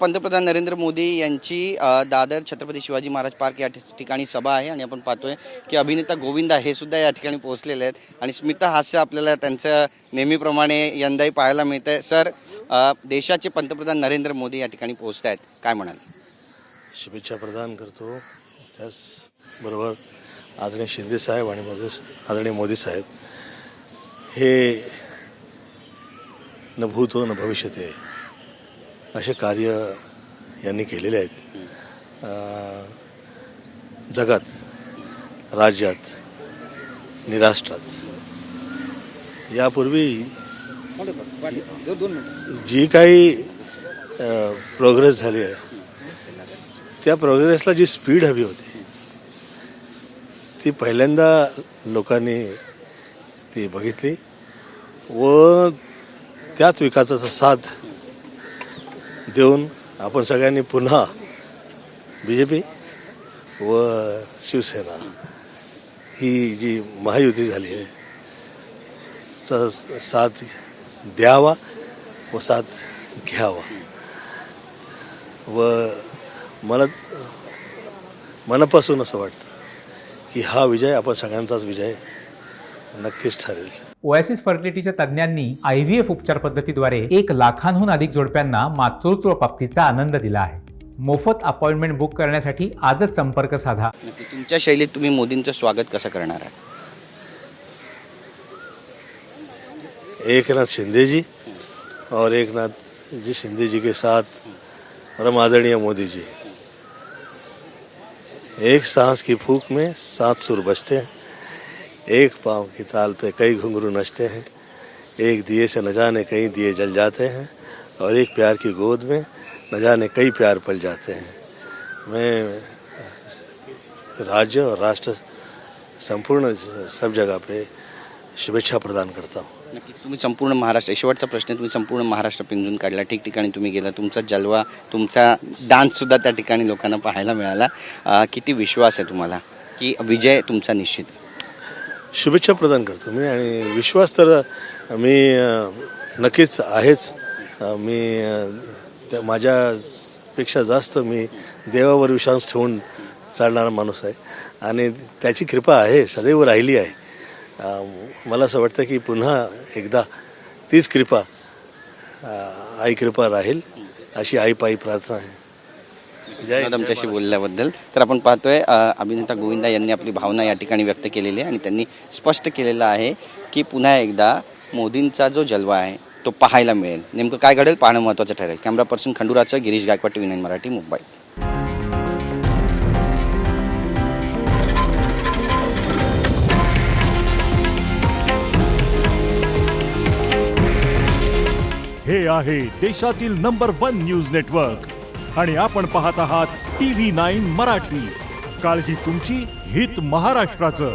पंतप्रधान नरेंद्र मोदी यांची दादर छत्रपती शिवाजी महाराज पार्क या ठिकाणी सभा आहे आणि आपण पाहतोय की अभिनेता गोविंदा हे सुद्धा या ठिकाणी पोहोचलेले आहेत आणि स्मितहास्य आपल्याला त्यांचं नेहमीप्रमाणे यंदाही पाहायला मिळतंय. सर, देशाचे पंतप्रधान नरेंद्र मोदी या ठिकाणी पोहोचत आहेत, काय म्हणाल? शुभेच्छा प्रदान करतो. त्याचबरोबर आदरणीय शिंदे साहेब आणि आदरणीय मोदी साहेब हे न भूतो न भविष्यते असे कार्य यांनी केलेले आहेत. जगात, राज्यात, निराष्ट्रात यापूर्वी जी काही प्रोग्रेस झाली आहे त्या प्रोग्रेसला जी स्पीड हवी होती ती पहिल्यांदा लोकांनी ती बघितली व त्याच विकासाचा साथ देऊन आपण सगळ्यांनी पुन्हा BJP व शिवसेना ही जी महायुती झाली आहे साथ द्यावा व साथ घ्यावा व मला मनापासून असं वाटतं की हा विजय आपण सगळ्यांचाच विजय नक्कीच ठरेल. ओएसिस फर्टिलिटीच्या तज्ज्ञांनी IVF उपचार पद्धतीद्वारे 1 लाखांहून अधिक जोडप्यांना मातृत्व प्राप्तीचा आनंद दिला आहे. मोफत अपॉइंटमेंट बुक करण्यासाठी आजच संपर्क साधा. तुमच्या शैलीत तुम्ही मोदींचं स्वागत कसं करणार आहे? एकनाथ शिंदे जी और एकनाथ जी शिंदे जी के साथ परम आदरणीय मोदी जी, एक सांस की फूंक में 7 सुर बजते हैं, एक पाँव की ताल पे कई घुंघरू नचते हैं, एक दिए से न जाने कई दिए जल जाते हैं और एक प्यार की गोद में न जाने कई प्यार पल जाते हैं. मैं राज्य और राष्ट्र संपूर्ण सब जगह पे शुभेच्छा प्रदान करता हूँ. नक्कीच तुम्ही संपूर्ण महाराष्ट्र, शेवटचा प्रश्न, तुम्ही संपूर्ण महाराष्ट्र पिंजून काढला, ठिकठिकाणी तुम्ही गेला, तुमचा जलवा, तुमचा डान्ससुद्धा त्या ठिकाणी लोकांना पाहायला मिळाला. किती विश्वास आहे तुम्हाला की विजय तुमचा निश्चित? शुभेच्छा प्रदान करतो मी आणि विश्वास तर मी नक्कीच आहेच. मी माझ्यापेक्षा जास्त मी देवावर विश्वास ठेवून चालणारा माणूस आहे आणि त्याची कृपा आहे, सदैव राहिली आहे. मला असं वाटतं की पुन्हा एकदा तीच कृपा, आई कृपा राहील अशी आईपाई प्रार्थना आहे. तुमच्याशी बोलल्याबद्दल. तर आपण पाहतोय अभिनेता गोविंदा यांनी आपली भावना या ठिकाणी व्यक्त केलेली आहे आणि त्यांनी स्पष्ट केलेलं आहे की पुन्हा एकदा मोदींचा जो जलवा आहे तो पाहायला मिळेल. नेमकं काय घडेल पाहणं महत्त्वाचं ठरेल. कॅमेरा पर्सन खंडुराचं, गिरीश गायकवाड, TV9 मराठी, मुंबई. हे आहे देशातील नंबर 1 न्यूज नेटवर्क आणि आपण पाहत आहात TV9 मराठी. काळजी तुमची, हित महाराष्ट्राचं.